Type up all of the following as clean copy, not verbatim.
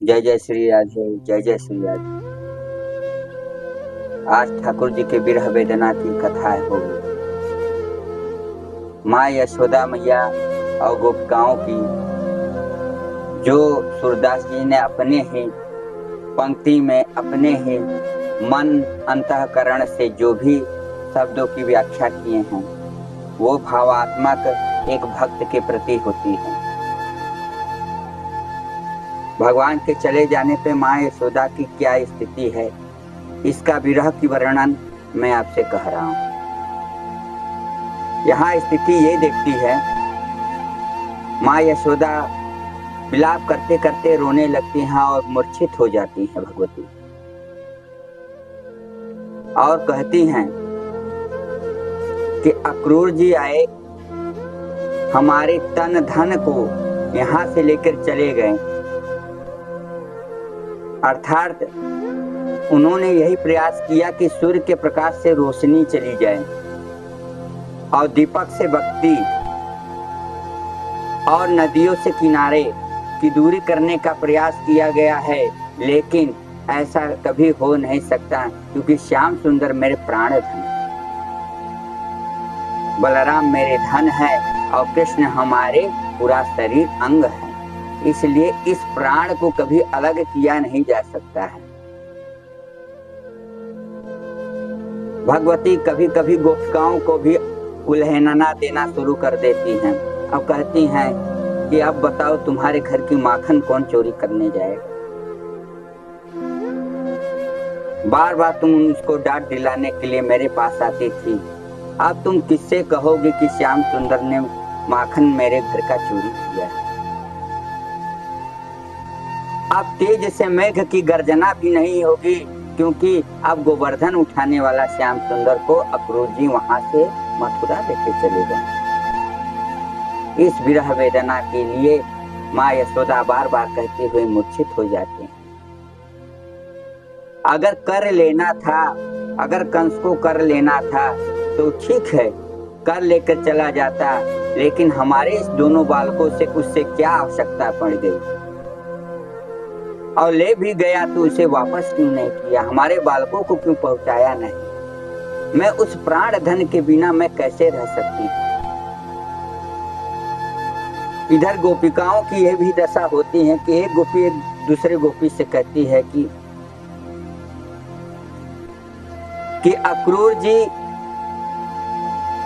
जय जय श्री राधे, जय जय श्री राधे। आज ठाकुर जी के विरह वेदना की कथा होगी। माँ यशोदा मैया और गोपिकाओं की, जो सूरदास जी ने अपने ही पंक्ति में अपने ही मन अंतःकरण से जो भी शब्दों की व्याख्या किए हैं, वो भावात्मक एक भक्त के प्रति होती है। भगवान के चले जाने पे माँ यशोदा की क्या स्थिति है, इसका विरह की वर्णन मैं आपसे कह रहा हूं। यहाँ स्थिति ये देखती है, माँ यशोदा विलाप करते करते रोने लगती हैं और मूर्छित हो जाती हैं भगवती, और कहती हैं कि अक्रूर जी आए, हमारे तन धन को यहाँ से लेकर चले गए। अर्थात उन्होंने यही प्रयास किया कि सूर्य के प्रकाश से रोशनी चली जाए और दीपक से बत्ती और नदियों से किनारे की दूरी करने का प्रयास किया गया है, लेकिन ऐसा कभी हो नहीं सकता, क्योंकि श्याम सुंदर मेरे प्राण धन, बलराम मेरे धन है और कृष्ण हमारे पूरा शरीर अंग है, इसलिए इस प्राण को कभी अलग किया नहीं जा सकता है। भगवती कभी कभी गोपिकाओं को भी उल्हेना देना शुरू कर देती हैं। अब कहती हैं कि अब बताओ तुम्हारे घर की माखन कौन चोरी करने जाएगा। बार बार तुम उसको डांट दिलाने के लिए मेरे पास आती थी, अब तुम किससे कहोगे कि श्याम सुंदर ने माखन मेरे घर का चोरी किया है। अब तेज से मेघ की गर्जना भी नहीं होगी, क्योंकि अब गोवर्धन उठाने वाला श्याम सुंदर को अक्रूर जी वहां से मथुरा लेके चले गए। इस विरह वेदना के लिए माँ यशोदा बार बार कहते हुए मूर्छित हो जाते हैं। अगर कर लेना था, अगर कंस को कर लेना था तो ठीक है, कर लेकर चला जाता, लेकिन हमारे इस दोनों बालकों से उससे क्या आवश्यकता पड़ गई, और ले भी गया तो उसे वापस क्यों नहीं किया, हमारे बालकों को क्यों पहुंचाया नहीं। मैं उस प्राण धन के बिना मैं कैसे रह सकती हूँ। इधर गोपिकाओं की यह भी दशा होती है कि एक गोपी एक दूसरे गोपी से कहती है कि अक्रूर जी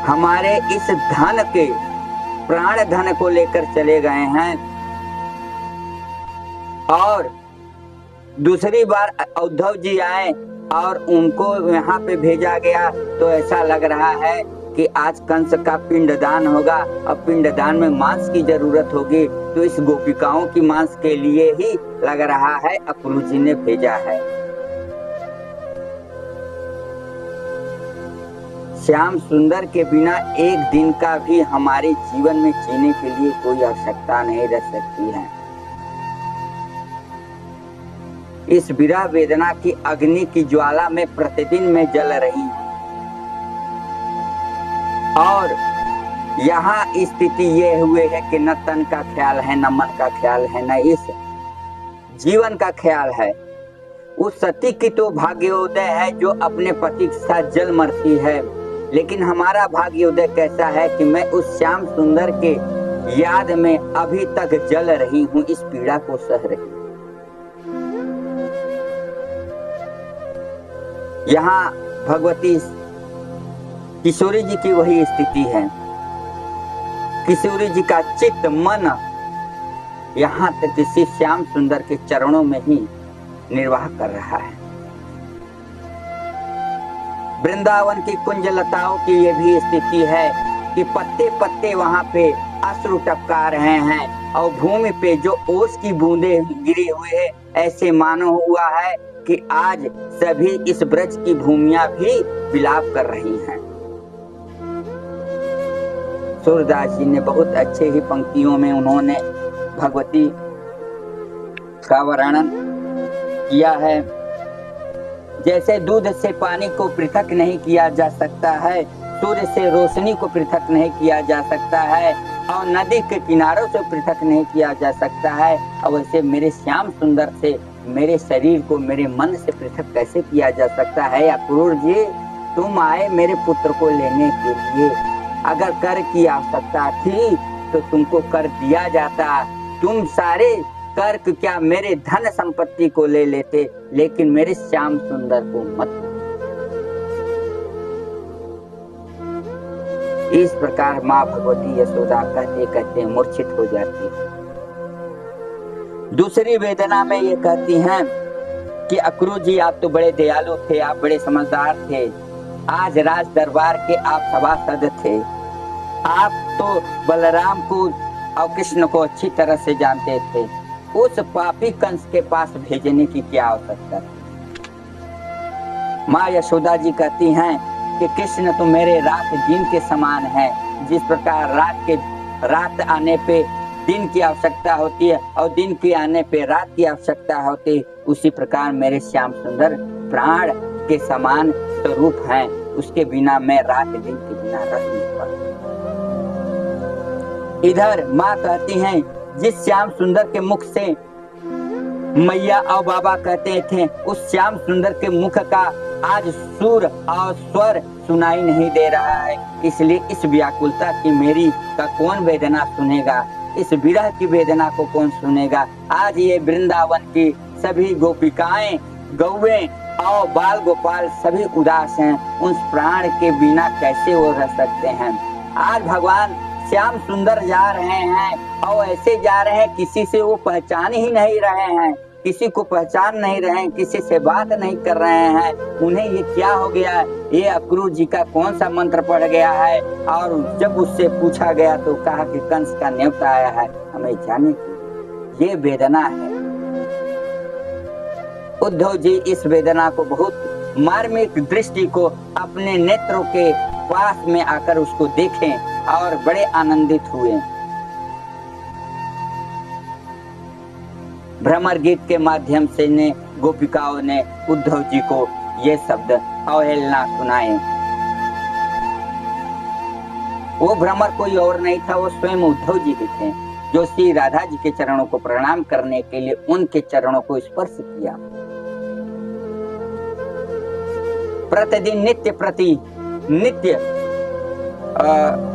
हमारे इस धन के, प्राण धन को लेकर चले गए हैं, और दूसरी बार उद्धव जी आए और उनको यहाँ पे भेजा गया, तो ऐसा लग रहा है कि आज कंस का पिंडदान होगा, अब पिंडदान में मांस की जरूरत होगी, तो इस गोपिकाओं की मांस के लिए ही लग रहा है अक्रूर जी ने भेजा है। श्याम सुंदर के बिना एक दिन का भी हमारे जीवन में जीने के लिए कोई आवश्यकता नहीं रह सकती है। इस विरह वेदना की अग्नि की ज्वाला में प्रतिदिन मैं जल रही हूं, और यहाँ स्थिति ये हुए है कि न तन का ख्याल है, न मन का ख्याल है, न इस जीवन का ख्याल है। उस सती की तो भाग्योदय है जो अपने पति के साथ जल मरती है, लेकिन हमारा भाग्योदय कैसा है कि मैं उस श्याम सुंदर के याद में अभी तक जल रही हूँ, इस पीड़ा को सह रही हूँ। यहाँ भगवती किशोरी जी की वही स्थिति है। किशोरी जी का चित्त मन यहाँ तक किसी श्याम सुंदर के चरणों में ही निर्वाह कर रहा है। वृंदावन की कुंजलताओं की ये भी स्थिति है कि पत्ते पत्ते वहां पे अश्रु टपका रहे हैं, और भूमि पे जो ओस की बूंदे गिरी हुई है, ऐसे मानो हुआ है कि आज सभी इस ब्रज की भूमियां भी विलाप कर रही हैं। सूरदास जी ने बहुत अच्छे ही पंक्तियों में उन्होंने भगवती का वर्णन किया है। जैसे दूध से पानी को पृथक नहीं किया जा सकता है, सूर्य से रोशनी को पृथक नहीं किया जा सकता है, और नदी के किनारों से पृथक नहीं किया जा सकता है, और वैसे मेरे श्याम सुंदर से मेरे शरीर को मेरे मन से पृथक कैसे किया जा सकता है। अक्रूर जी, तुम आए मेरे पुत्र को लेने के लिए, अगर कर की आवश्यकता थी तो तुमको कर दिया जाता। तुम सारे कर क्या मेरे धन संपत्ति को ले लेते, लेकिन मेरे श्याम सुंदर को मत। इस प्रकार माँ भगवती यशोदा कहते कहते मूर्छित हो जाती है। दूसरी वेदना में ये कहती हैं कि अक्रूर जी, आप तो बड़े दयालु थे, आप बड़े समझदार थे, आज राज दरबार के आप सभासद थे, आप तो बलराम को और कृष्ण को अच्छी तरह से जानते थे, उस पापी कंस के पास भेजने की क्या आवश्यकता थी। माँ यशोदा जी कहती हैं कि कृष्ण तो मेरे रात दिन के समान है। जिस प्रकार रात आने पे दिन की आवश्यकता होती है और दिन के आने पे रात की आवश्यकता होती है, उसी प्रकार मेरे श्याम सुंदर प्राण के समान स्वरूप हैं, उसके बिना मैं रात दिन के बिना रह नहीं पाती। इधर माँ कहती हैं, जिस श्याम सुंदर के मुख से मैया और बाबा कहते थे, उस श्याम सुंदर के मुख का आज सुर और स्वर सुनाई नहीं दे रहा है, इसलिए इस व्याकुलता की मेरी का कौन वेदना सुनेगा, इस विरह की वेदना को कौन सुनेगा। आज ये वृंदावन की सभी गोपिकाएं, गौवे और बाल गोपाल सभी उदास हैं, उस प्राण के बिना कैसे वो रह सकते हैं। आज भगवान श्याम सुंदर जा रहे हैं और ऐसे जा रहे हैं किसी से वो पहचान ही नहीं रहे हैं, किसी को पहचान नहीं रहे हैं, किसी से बात नहीं कर रहे हैं। उन्हें ये क्या हो गया, ये अक्रूर जी का कौन सा मंत्र पड़ गया है। और जब उससे पूछा गया तो कहा कि कंस का न्योता आया है हमें जाने की। ये वेदना है। उद्धव जी इस वेदना को बहुत मार्मिक दृष्टि को अपने नेत्रों के पास में आकर उसको देखें और बड़े आनंदित हुए। भ्रमर गीत के माध्यम से ने गोपिकाओं ने उद्धव जी को ये शब्द अवहेलना सुनाए। वो भ्रमर कोई और नहीं था, वो स्वयं उद्धव जी ही थे, जो श्री राधा जी के चरणों को प्रणाम करने के लिए उनके चरणों को स्पर्श किया। प्रतिदिन नित्य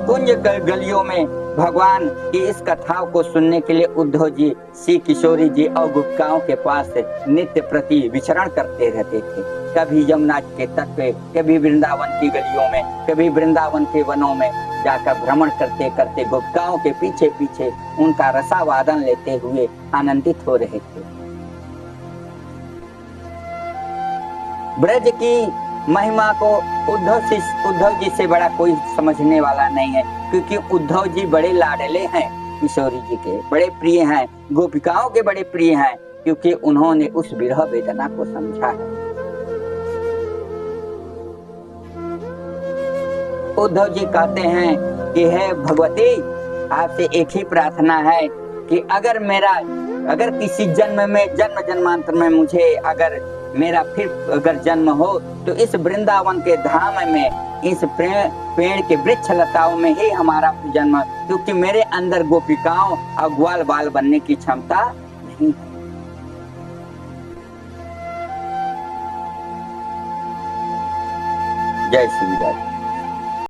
कुंज गलियों में भगवान की इस कथाओं को सुनने के लिए उद्धव जी श्री किशोरी जी और गोपिकाओं के पास नित्य प्रति विचरण करते रहते थे। कभी यमुना के तट पे, कभी वृंदावन की गलियों में, कभी वृंदावन के वनों में जाकर भ्रमण करते करते गोपिकाओं के पीछे पीछे उनका रसावादन लेते हुए आनंदित हो रहे थे। ब्रज की महिमा को उद्धव जी से बड़ा कोई समझने वाला नहीं है, क्योंकि उद्धव जी बड़े लाडले हैं, किशोरी जी के बड़े प्रिय हैं, गोपिकाओं के बड़े प्रिय हैं, क्योंकि उन्होंने उस विरह वेदना को समझा है। उद्धव जी कहते हैं कि हे भगवती, आपसे एक ही प्रार्थना है कि अगर किसी जन्म में जन्म जन्मांतर में मुझे अगर मेरा फिर अगर जन्म हो तो इस वृंदावन के धाम में, इस पेड़ के वृक्ष लताओं में ही हमारा जन्म, क्योंकि मेरे अंदर गोपिकाओं और ग्वाल बाल बनने की क्षमता नहीं है। जय श्री राधे।